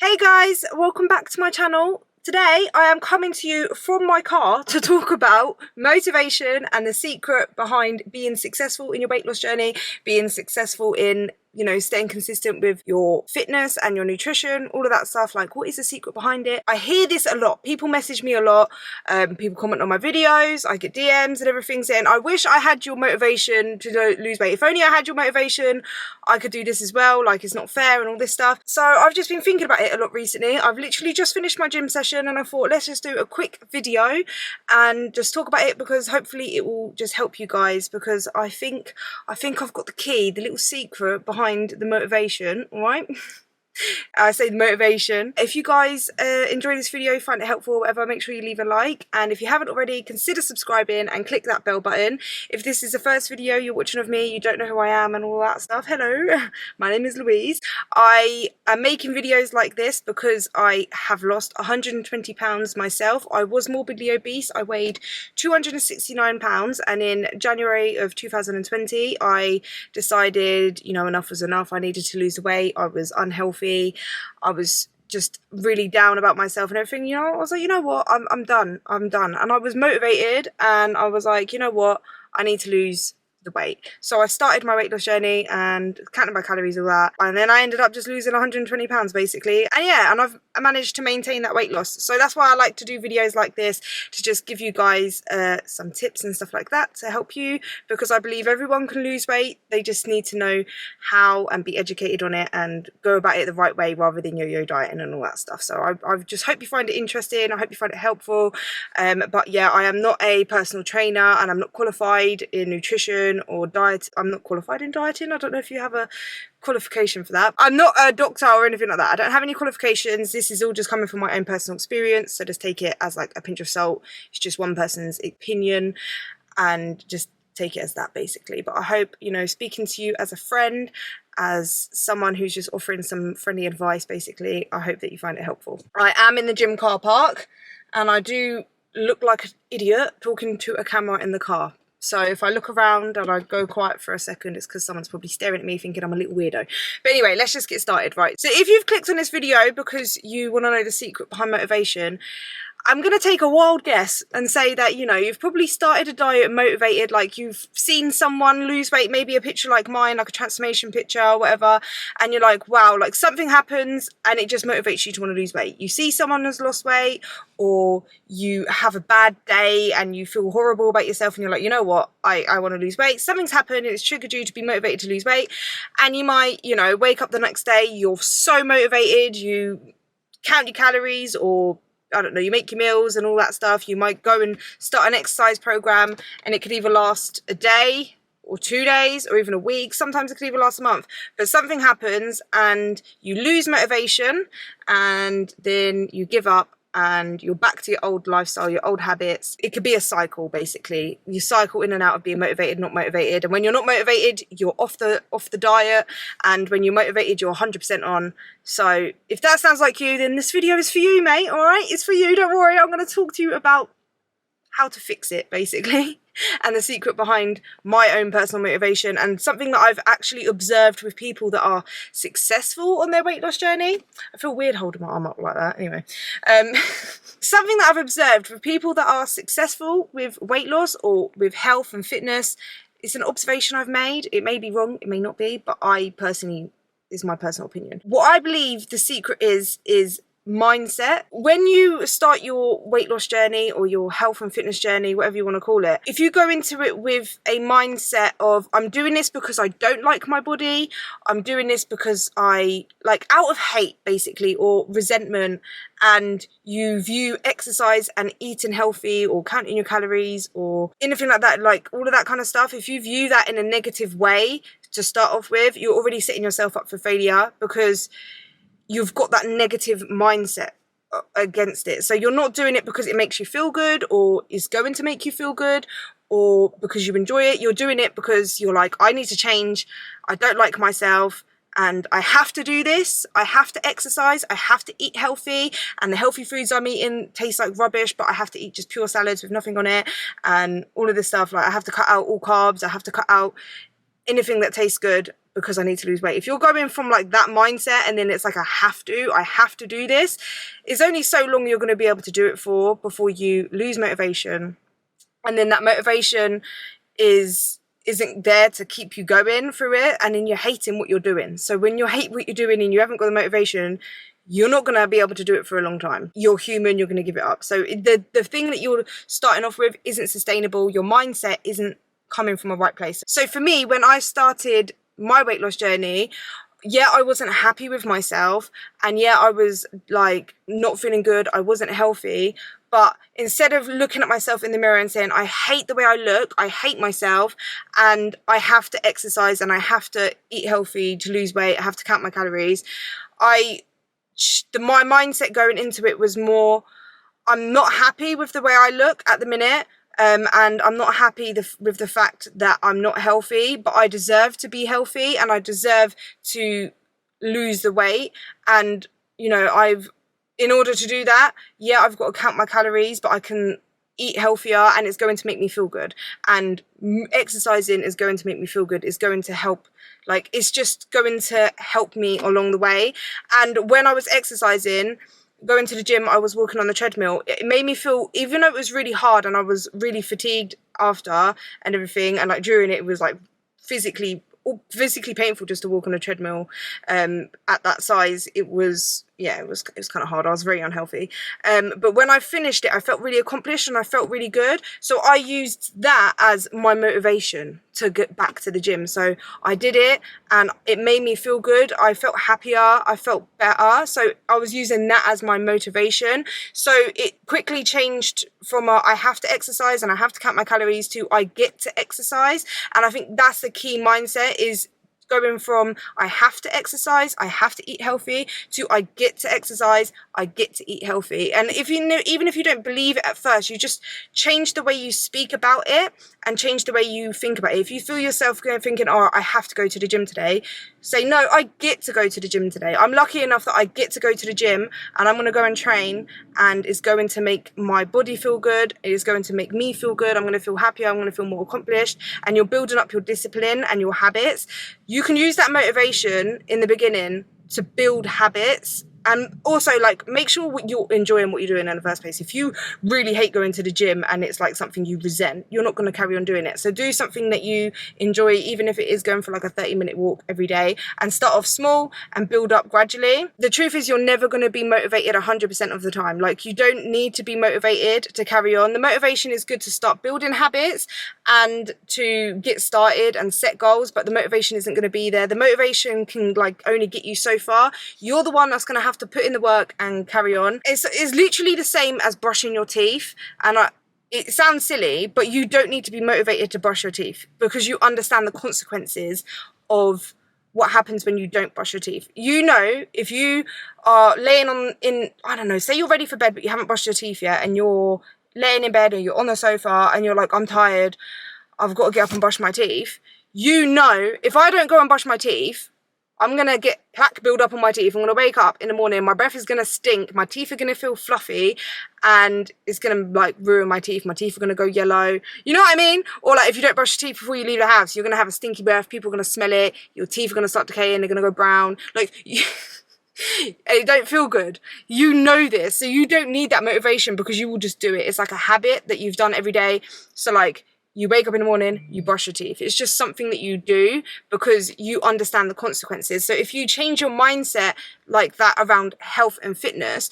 Hey guys, welcome back to my channel. Today I am coming to you from my car to talk about motivation and the secret behind being successful in your weight loss journey, being successful in, staying consistent with your fitness and your nutrition, all of that stuff. Like, what is the secret behind it? I hear this a lot. People message me a lot. People comment on my videos. I get DMs and everything saying, I wish I had your motivation to lose weight. If only I had your motivation, I could do this as well. Like, it's not fair and all this stuff. So I've just been thinking about it a lot recently. I've literally just finished my gym session and I thought, let's just do a quick video and just talk about it, because hopefully it will just help you guys, because I think I've got the key, the little secret behind the motivation, all right? I say the motivation. If you guys enjoy this video, find it helpful or whatever, make sure you leave a like, and if you haven't already, consider subscribing and click that bell button. If this is the first video you're watching of me, you don't know who I am and all that stuff, hello, my name is Louise. I am making videos like this because I have lost 120 pounds myself. I was morbidly obese. I weighed 269 pounds, and in January of 2020 I decided, enough was enough. I needed to lose weight. I was unhealthy. I was just really down about myself and everything. I was like, you know what, I'm done, and I was motivated, and I was like, you know what, I need to lose the weight. So I started my weight loss journey and counting my calories, all that, and then I ended up just losing 120 pounds basically, and yeah, and I've managed to maintain that weight loss. So that's why I like to do videos like this, to just give you guys some tips and stuff like that to help you, because I believe everyone can lose weight. They just need to know how and be educated on it and go about it the right way, rather than yo-yo dieting and all that stuff. So I just hope you find it interesting. I hope you find it helpful. But yeah, I am not a personal trainer, and I'm not qualified in nutrition or diet. I'm not qualified in dieting. I don't know if you have a qualification for that. I'm not a doctor or anything like that. I don't have any qualifications. This is all just coming from my own personal experience, so just take it as like a pinch of salt. It's just one person's opinion, and just take it as that basically. But I hope, speaking to you as a friend, as someone who's just offering some friendly advice basically, I hope that you find it helpful. I am in the gym car park, and I do look like an idiot talking to a camera in the car. So if I look around and I go quiet for a second, it's because someone's probably staring at me thinking I'm a little weirdo. But anyway, let's just get started, right? So if you've clicked on this video because you want to know the secret behind motivation, I'm going to take a wild guess and say that, you've probably started a diet motivated, like you've seen someone lose weight, maybe a picture like mine, like a transformation picture or whatever, and you're like, wow, like something happens and it just motivates you to want to lose weight. You see someone has lost weight, or you have a bad day and you feel horrible about yourself and you're like, you know what, I want to lose weight. Something's happened and it's triggered you to be motivated to lose weight, and you might, wake up the next day, you're so motivated, you count your calories, or I don't know, you make your meals and all that stuff. You might go and start an exercise program, and it could either last a day or 2 days or even a week. Sometimes it could even last a month. But something happens and you lose motivation, and then you give up and you're back to your old lifestyle, your old habits. It could be a cycle basically. You cycle in and out of being motivated, not motivated. And when you're not motivated, you're off the diet, and when you're motivated, you're 100% on. So if that sounds like you, then this video is for you, mate. All right, it's for you. Don't worry. I'm going to talk to you about how to fix it basically, and the secret behind my own personal motivation, and something that I've actually observed with people that are successful on their weight loss journey. I feel weird holding my arm up like that. Anyway, something that I've observed with people that are successful with weight loss or with health and fitness, it's an observation I've made. It may be wrong, it may not be, but I personally, is my personal opinion. What I believe the secret is mindset. When you start your weight loss journey or your health and fitness journey, whatever you want to call it, if you go into it with a mindset of, I'm doing this because I don't like my body, I'm doing this because I like, out of hate basically, or resentment, and you view exercise and eating healthy or counting your calories or anything like that, like all of that kind of stuff, if you view that in a negative way to start off with, you're already setting yourself up for failure, because you've got that negative mindset against it. So you're not doing it because it makes you feel good or is going to make you feel good or because you enjoy it. You're doing it because you're like, I need to change. I don't like myself and I have to do this. I have to exercise. I have to eat healthy, and the healthy foods I'm eating taste like rubbish, but I have to eat just pure salads with nothing on it and all of this stuff. Like, I have to cut out all carbs. I have to cut out anything that tastes good because I need to lose weight. If you're going from like that mindset and then it's like I have to do this, it's only so long you're going to be able to do it for before you lose motivation. And then that motivation isn't there to keep you going through it, and then you're hating what you're doing. So when you hate what you're doing and you haven't got the motivation, you're not going to be able to do it for a long time. You're human, you're going to give it up. So the thing that you're starting off with isn't sustainable. Your mindset isn't coming from a right place. So for me, when I started my weight loss journey, yeah, I wasn't happy with myself, and yeah, I was like not feeling good, I wasn't healthy. But instead of looking at myself in the mirror and saying, I hate the way I look, I hate myself, and I have to exercise and I have to eat healthy to lose weight, I have to count my calories, my mindset going into it was more, I'm not happy with the way I look at the minute. And I'm not happy with the fact that I'm not healthy, but I deserve to be healthy and I deserve to lose the weight. And, you know, in order to do that, yeah, I've got to count my calories, but I can eat healthier and it's going to make me feel good. And exercising is going to make me feel good. It's going to help, like, it's just going to help me along the way. And when I was exercising, going to the gym, I was walking on the treadmill, it made me feel, even though it was really hard and I was really fatigued after and everything, and like during it was like physically painful just to walk on a treadmill at that size. It was kind of hard. I was very unhealthy, but when I finished it, I felt really accomplished and I felt really good. So I used that as my motivation to get back to the gym. So I did it and it made me feel good. I felt happier, I felt better. So I was using that as my motivation. So it quickly changed from I have to exercise and I have to count my calories to I get to exercise. And I think that's the key mindset, is going from I have to exercise, I have to eat healthy, to I get to exercise, I get to eat healthy. And if you know, even if you don't believe it at first, you just change the way you speak about it and change the way you think about it. If you feel yourself thinking, oh, I have to go to the gym today, say, no, I get to go to the gym today. I'm lucky enough that I get to go to the gym and I'm going to go and train, and it's going to make my body feel good. It is going to make me feel good. I'm going to feel happier. I'm going to feel more accomplished. And you're building up your discipline and your habits. You can use that motivation in the beginning to build habits. And also, like, make sure you're enjoying what you're doing in the first place. If you really hate going to the gym and it's like something you resent, you're not going to carry on doing it. So do something that you enjoy, even if it is going for like a 30-minute walk every day, and start off small and build up gradually. The truth is, you're never going to be motivated 100% of the time. Like, you don't need to be motivated to carry on. The motivation is good to start building habits and to get started and set goals, but the motivation isn't going to be there. The motivation can like only get you so far. You're the one that's going to have to put in the work and carry on. It's literally the same as brushing your teeth. And it sounds silly, but you don't need to be motivated to brush your teeth, because you understand the consequences of what happens when you don't brush your teeth. You know, if you are laying I don't know, say you're ready for bed but you haven't brushed your teeth yet, and you're laying in bed or you're on the sofa and you're like, I'm tired, I've got to get up and brush my teeth. You know, if I don't go and brush my teeth, I'm going to get plaque build up on my teeth. I'm going to wake up in the morning, my breath is going to stink, my teeth are going to feel fluffy, and it's going to like ruin my teeth. My teeth are going to go yellow. You know what I mean? Or like if you don't brush your teeth before you leave the house, you're going to have a stinky breath, people are going to smell it, your teeth are going to start decaying, they're going to go brown. Like, it don't feel good. You know this, so you don't need that motivation, because you will just do it. It's like a habit that you've done every day. So like, you wake up in the morning, you brush your teeth. It's just something that you do because you understand the consequences. So if you change your mindset like that around health and fitness,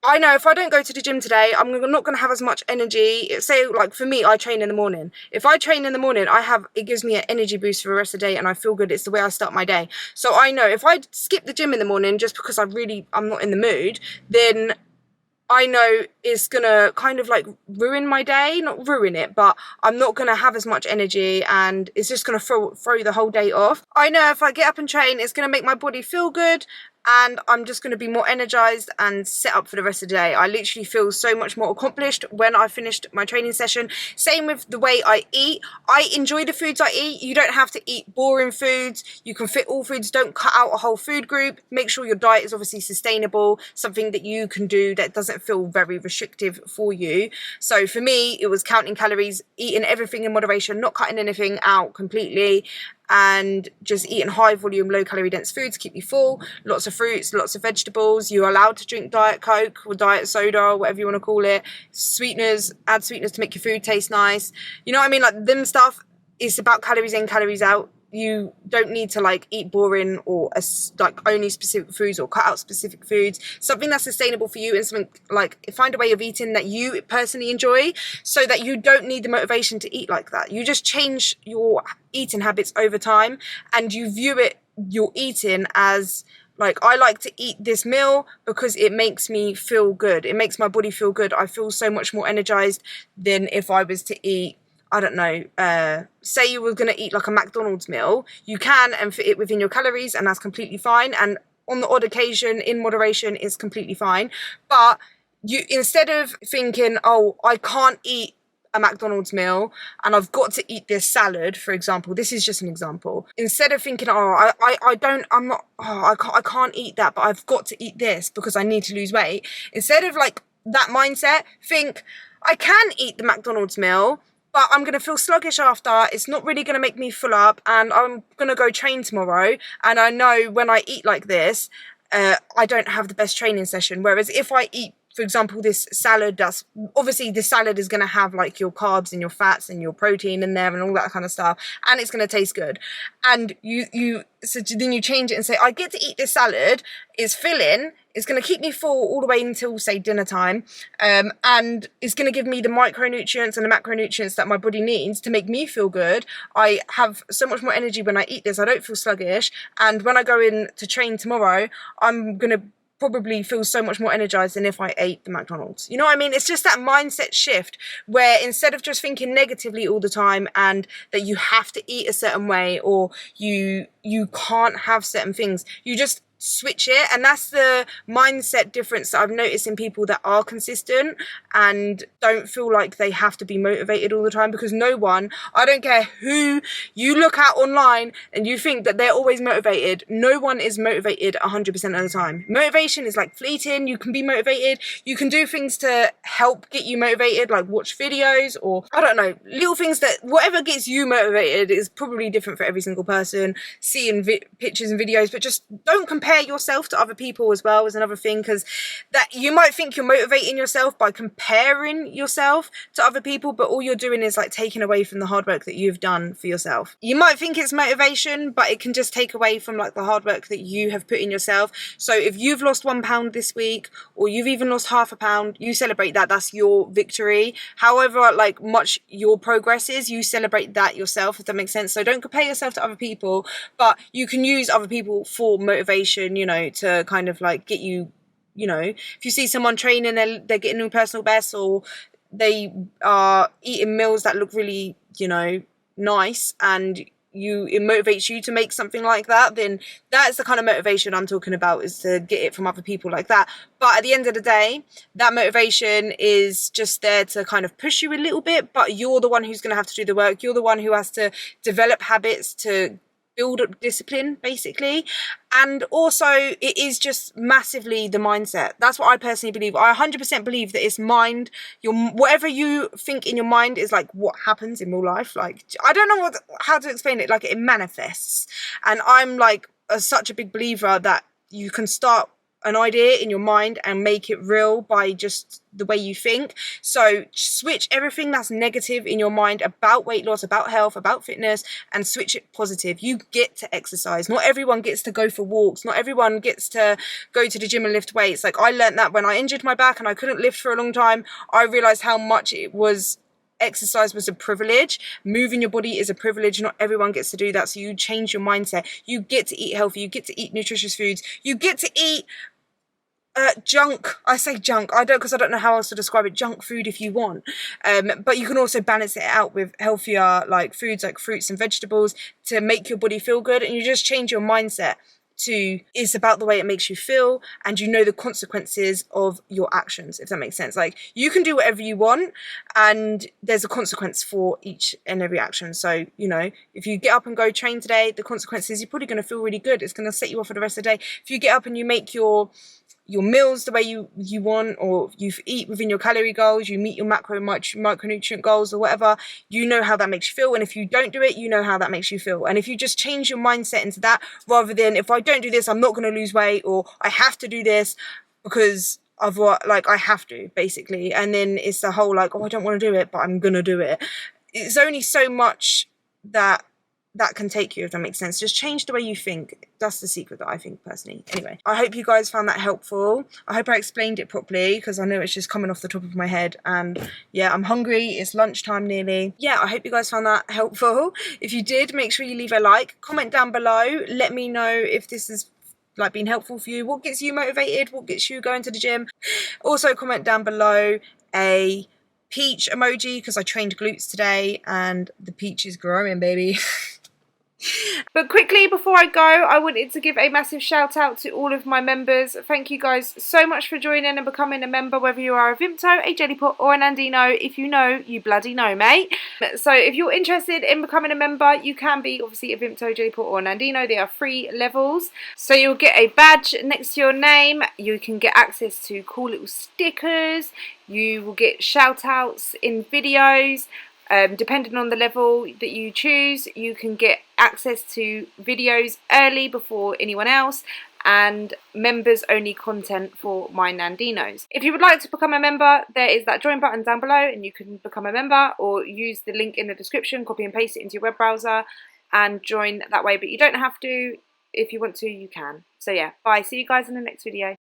I know if I don't go to the gym today, I'm not going to have as much energy. Say, like for me, I train in the morning. If I train in the morning, it gives me an energy boost for the rest of the day, and I feel good. It's the way I start my day. So I know if I skip the gym in the morning just because I'm not in the mood, then I know it's going to kind of like ruin my day. Not ruin it, but I'm not going to have as much energy, and it's just going to throw the whole day off. I know if I get up and train, it's going to make my body feel good, and I'm just going to be more energized and set up for the rest of the day. I literally feel so much more accomplished when I finished my training session. Same with the way I eat. I enjoy the foods I eat. You don't have to eat boring foods. You can fit all foods. Don't cut out a whole food group. Make sure your diet is obviously sustainable, something that you can do that doesn't feel very restrictive for you. So for me, it was counting calories, eating everything in moderation, not cutting anything out completely, and just eating high volume, low calorie dense foods keep you full. Lots of fruits, lots of vegetables. You're allowed to drink Diet Coke or Diet Soda, or whatever you want to call it. Sweeteners, add sweeteners to make your food taste nice. You know what I mean? Like, them stuff is about calories in, calories out. You don't need to like eat boring or like only specific foods or cut out specific foods. Something that's sustainable for you, and something like, find a way of eating that you personally enjoy, so that you don't need the motivation to eat like that. You just change your eating habits over time, and you view it, your eating, as like, I like to eat this meal because it makes me feel good. It makes my body feel good. I feel so much more energized than if I was to eat, I don't know, say you were going to eat like a McDonald's meal. You can and fit it within your calories, and that's completely fine. And on the odd occasion, in moderation, is completely fine. But you, instead of thinking, oh, I can't eat a McDonald's meal and I've got to eat this salad, for example, this is just an example. Instead of thinking, oh, I can't eat that, but I've got to eat this because I need to lose weight. Instead of like that mindset, think, I can eat the McDonald's meal, but I'm going to feel sluggish after. It's not really going to make me full up, and I'm going to go train tomorrow. And I know when I eat like this, I don't have the best training session. Whereas if I eat, for example, this salad, that's obviously, this salad is going to have like your carbs and your fats and your protein in there and all that kind of stuff, and it's going to taste good. And so then you change it and say, I get to eat this salad, it's filling, it's going to keep me full all the way until, say, dinner time, and it's going to give me the micronutrients and the macronutrients that my body needs to make me feel good. I have so much more energy when I eat this. I don't feel sluggish, and when I go in to train tomorrow, I'm going to probably feel so much more energized than if I ate the McDonald's. You know what I mean? It's just that mindset shift, where instead of just thinking negatively all the time, and that you have to eat a certain way, or you can't have certain things, you just switch it. And that's the mindset difference that I've noticed in people that are consistent and don't feel like they have to be motivated all the time. Because no one, I don't care who you look at online and you think that they're always motivated, no one is motivated 100% of the time. Motivation is like fleeting. You can be motivated, you can do things to help get you motivated, like watch videos, or I don't know, little things that, whatever gets you motivated is probably different for every single person. Seeing pictures and videos, but just don't compare yourself to other people as well, is another thing, because that you might think you're motivating yourself by comparing yourself to other people, but all you're doing is like taking away from the hard work that you've done for yourself. You might think it's motivation, but it can just take away from like the hard work that you have put in yourself. So if you've lost 1 pound this week, or you've even lost half a pound, you celebrate that. That's your victory. However like much your progress is, you celebrate that yourself, if that makes sense. So don't compare yourself to other people, but you can use other people for motivation, you know, to kind of like get you, you know, if you see someone training, they're getting new personal bests, or they are eating meals that look really, you know, nice, and it motivates you to make something like that, then that's the kind of motivation I'm talking about, is to get it from other people like that. But at the end of the day, that motivation is just there to kind of push you a little bit, but you're the one who's going to have to do the work. You're the one who has to develop habits to build up discipline, basically. And also, it is just massively the mindset. That's what I personally believe. I 100% believe that it's mind. Whatever you think in your mind is like what happens in real life. Like, I don't know how to explain it. Like, it manifests. And I'm like such a big believer that you can start an idea in your mind and make it real by just the way you think. So switch everything that's negative in your mind about weight loss, about health, about fitness, and switch it positive. You get to exercise. Not everyone gets to go for walks. Not everyone gets to go to the gym and lift weights. Like, I learned that when I injured my back and I couldn't lift for a long time. I realized how much exercise was a privilege. Moving your body is a privilege. Not everyone gets to do that. So you change your mindset. You get to eat healthy. You get to eat nutritious foods. You get to eat junk. I say junk, because I don't know how else to describe it. Junk food if you want, but you can also balance it out with healthier like foods like fruits and vegetables to make your body feel good. And you just change your mindset to, it's about the way it makes you feel, and you know the consequences of your actions, if that makes sense. Like, you can do whatever you want, and there's a consequence for each and every action. So, you know, if you get up and go train today, the consequence is you're probably going to feel really good. It's going to set you off for the rest of the day. If you get up and you make your your meals the way you want, or you eat within your calorie goals, you meet your micronutrient goals or whatever, you know how that makes you feel. And if you don't do it, you know how that makes you feel. And if you just change your mindset into that, rather than, if I don't do this, I'm not going to lose weight, or I have to do this because of what, like, I have to, basically. And then it's the whole like, oh, I don't want to do it, but I'm gonna do it. It's only so much that can take you, if that makes sense. Just change the way you think. That's the secret that I think, personally. Anyway, I hope you guys found that helpful. I hope I explained it properly, because I know it's just coming off the top of my head. And yeah, I'm hungry. It's lunchtime nearly. Yeah, I hope you guys found that helpful. If you did, make sure you leave a like. Comment down below. Let me know if this is like been helpful for you. What gets you motivated? What gets you going to the gym? Also, comment down below a peach emoji, because I trained glutes today and the peach is growing, baby. But quickly, before I go, I wanted to give a massive shout out to all of my members. Thank you guys so much for joining and becoming a member, whether you are a Vimto, a Jellypot or an Andino. If you know, you bloody know, mate. So if you're interested in becoming a member, you can be obviously a Vimto, Jellypot or an Andino. They are free levels. So you'll get a badge next to your name. You can get access to cool little stickers. You will get shout outs in videos. Depending on the level that you choose, you can get access to videos early before anyone else, and members only content for my Nandinos. If you would like to become a member, there is that join button down below and you can become a member, or use the link in the description, copy and paste it into your web browser and join that way. But you don't have to. If you want to, you can. So yeah, bye. See you guys in the next video.